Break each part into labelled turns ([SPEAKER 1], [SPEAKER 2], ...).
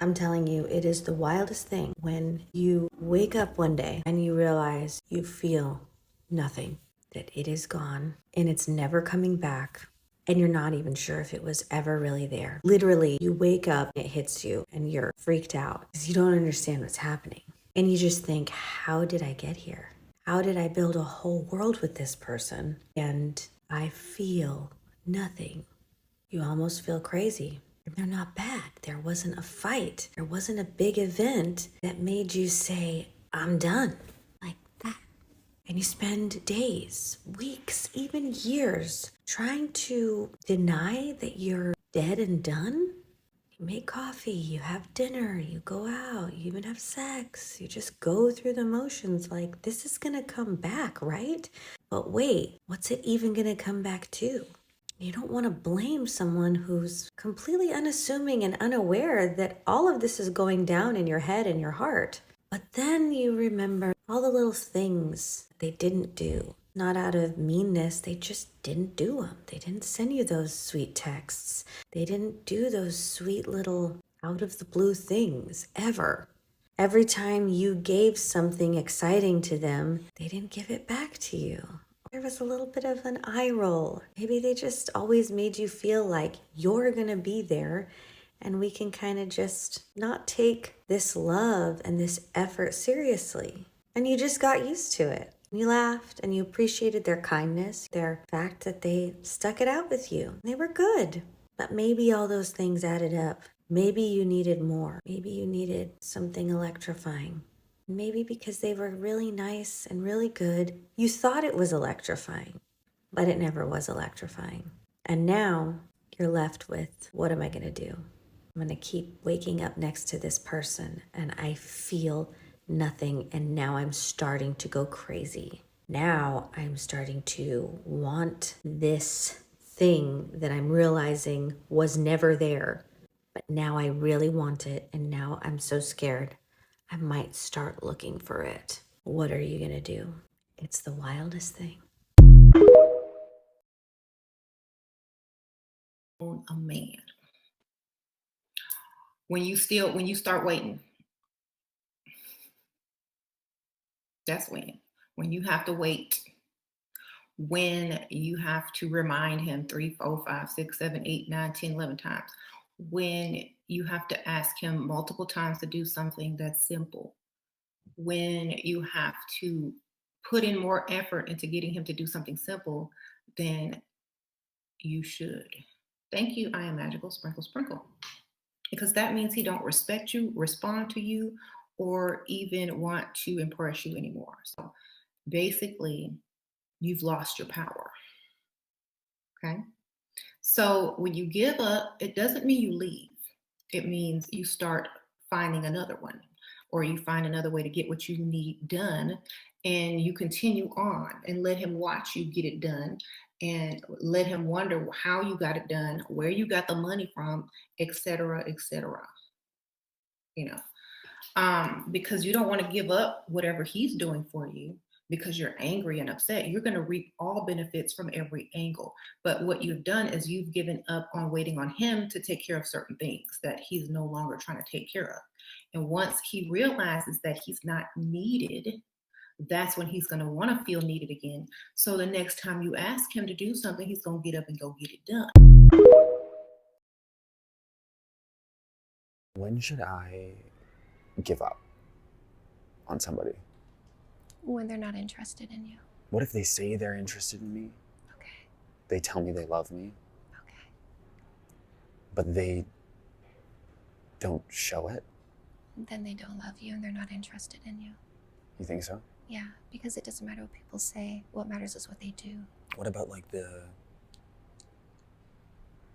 [SPEAKER 1] I'm telling you, it is the wildest thing when you wake up one day and you realize you feel nothing, that it is gone and it's never coming back. And you're not even sure if it was ever really there. Literally, you wake up, it hits you, and you're freaked out because you don't understand what's happening. And you just think, how did I get here? How did I build a whole world with this person? And I feel nothing. You almost feel crazy. They're not bad. There wasn't a fight. There wasn't a big event that made you say, I'm done. Like that. And you spend days, weeks, even years trying to deny that you're dead and done. You make coffee, you have dinner, you go out, you even have sex. You just go through the motions like this is gonna come back, right? But wait, what's it even gonna come back to? You don't want to blame someone who's completely unassuming and unaware that all of this is going down in your head and your heart. But then you remember all the little things they didn't do. Not out of meanness, they just didn't do them. They didn't send you those sweet texts. They didn't do those sweet little out of the blue things ever. Every time you gave something exciting to them, they didn't give it back to you. There was a little bit of an eye roll. Maybe they just always made you feel like you're going to be there and we can kind of just not take this love and this effort seriously. And you just got used to it. You laughed and you appreciated their kindness, their fact that they stuck it out with you. They were good. But maybe all those things added up. Maybe you needed more. Maybe you needed something electrifying. Maybe because they were really nice and really good, you thought it was electrifying, but it never was electrifying. And now you're left with, what am I going to do? I'm going to keep waking up next to this person and I feel nothing. And now I'm starting to go crazy. Now I'm starting to want this thing that I'm realizing was never there. But now I really want it. And now I'm so scared. I might start looking for it. What are you going to do? It's the wildest thing.
[SPEAKER 2] On a man. When you start waiting, that's when you have to wait, when you have to remind him 3, 4, 5, 6, 7, 8, 9, 10, 11 times, when you have to ask him multiple times to do something that's simple, when you have to put in more effort into getting him to do something simple than you should. Thank you, I am magical, sprinkle, sprinkle. Because that means he don't respect you, respond to you, or even want to impress you anymore. So basically, you've lost your power. Okay. So when you give up, it doesn't mean you leave. It means you start finding another one, or you find another way to get what you need done, and you continue on and let him watch you get it done, and let him wonder how you got it done, where you got the money from, etc., etc. You know, because you don't want to give up whatever he's doing for you because you're angry and upset. You're going to reap all benefits from every angle. But what you've done is you've given up on waiting on him to take care of certain things that he's no longer trying to take care of. And once he realizes that he's not needed, that's when he's going to want to feel needed again. So the next time you ask him to do something, he's going to get up and go get it done.
[SPEAKER 3] When should I give up on somebody?
[SPEAKER 4] When they're not interested in you.
[SPEAKER 3] What if they say they're interested in me?
[SPEAKER 4] Okay.
[SPEAKER 3] They tell me they love me,
[SPEAKER 4] Okay.
[SPEAKER 3] but they don't show it?
[SPEAKER 4] Then they don't love you and they're not interested in you.
[SPEAKER 3] You think so?
[SPEAKER 4] Yeah, because it doesn't matter what people say. What matters is what they do.
[SPEAKER 3] What about like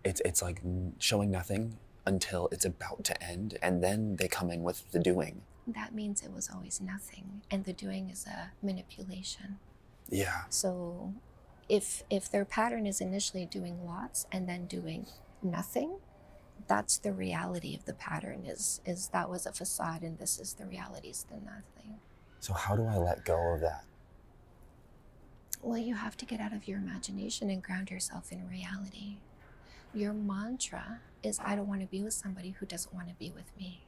[SPEAKER 3] it's like showing nothing until it's about to end, and then they come in with the doing.
[SPEAKER 4] That means it was always nothing, and the doing is a manipulation.
[SPEAKER 3] Yeah.
[SPEAKER 4] So if their pattern is initially doing lots and then doing nothing, that's the reality of the pattern, is that was a facade and this is the reality, is the nothing.
[SPEAKER 3] So how do I let go of that?
[SPEAKER 4] Well, you have to get out of your imagination and ground yourself in reality. Your mantra is, I don't want to be with somebody who doesn't want to be with me.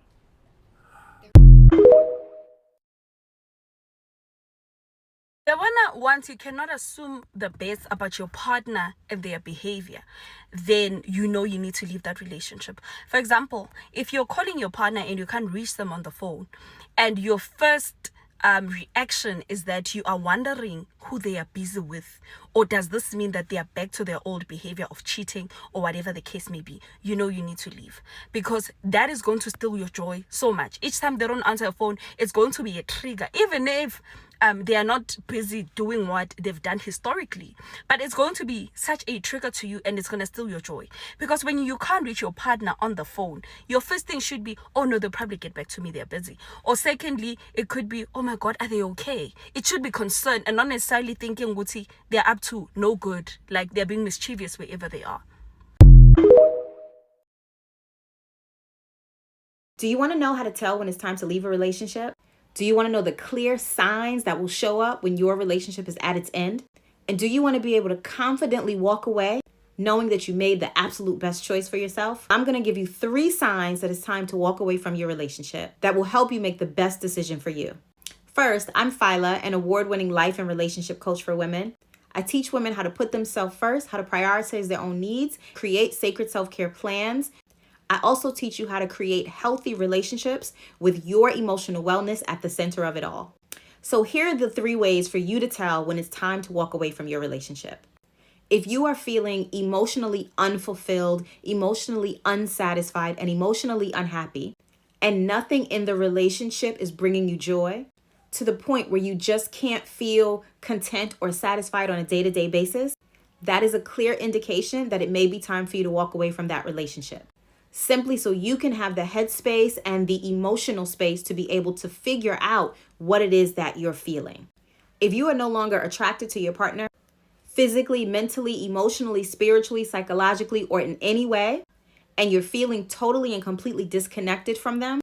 [SPEAKER 5] once you cannot assume the best about your partner and their behavior, then you know you need to leave that relationship. For example, if you're calling your partner and you can't reach them on the phone, and your first reaction is that you are wondering who they are busy with, or does this mean that they are back to their old behavior of cheating or whatever the case may be, you know you need to leave, because that is going to steal your joy so much. Each time they don't answer a phone, it's going to be a trigger, even if they are not busy doing what they've done historically, but it's going to be such a trigger to you, and it's going to steal your joy. Because when you can't reach your partner on the phone, your first thing should be, oh no, they'll probably get back to me, they're busy. Or secondly, it could be, oh my God, are they okay? It should be concern and not necessarily thinking, Guti, they're up to no good, like they're being mischievous wherever they are.
[SPEAKER 6] Do you want to know how to tell when it's time to leave a relationship? Do you want to know the clear signs that will show up when your relationship is at its end? And do you want to be able to confidently walk away knowing that you made the absolute best choice for yourself? I'm going to give you 3 signs that it's time to walk away from your relationship that will help you make the best decision for you. First, I'm Phyla, an award-winning life and relationship coach for women. I teach women how to put themselves first, how to prioritize their own needs, create sacred self-care plans. I also teach you how to create healthy relationships with your emotional wellness at the center of it all. So here are the 3 ways for you to tell when it's time to walk away from your relationship. If you are feeling emotionally unfulfilled, emotionally unsatisfied, and emotionally unhappy, and nothing in the relationship is bringing you joy, to the point where you just can't feel content or satisfied on a day-to-day basis, that is a clear indication that it may be time for you to walk away from that relationship. Simply so you can have the headspace and the emotional space to be able to figure out what it is that you're feeling. If you are no longer attracted to your partner, physically, mentally, emotionally, spiritually, psychologically, or in any way, and you're feeling totally and completely disconnected from them,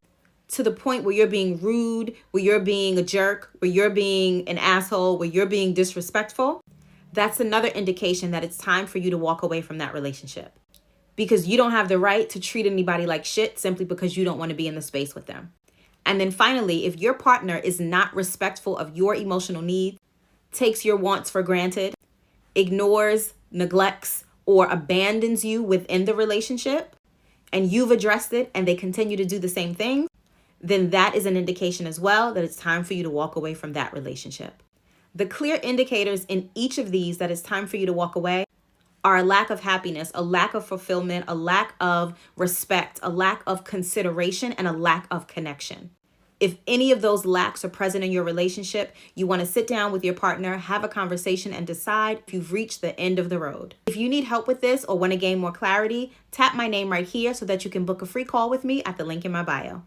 [SPEAKER 6] to the point where you're being rude, where you're being a jerk, where you're being an asshole, where you're being disrespectful, that's another indication that it's time for you to walk away from that relationship. Because you don't have the right to treat anybody like shit simply because you don't want to be in the space with them. And then finally, if your partner is not respectful of your emotional needs, takes your wants for granted, ignores, neglects, or abandons you within the relationship, and you've addressed it and they continue to do the same thing, then that is an indication as well that it's time for you to walk away from that relationship. The clear indicators in each of these that it's time for you to walk away are a lack of happiness, a lack of fulfillment, a lack of respect, a lack of consideration, and a lack of connection. If any of those lacks are present in your relationship, you want to sit down with your partner, have a conversation, and decide if you've reached the end of the road. If you need help with this or want to gain more clarity, tap my name right here so that you can book a free call with me at the link in my bio.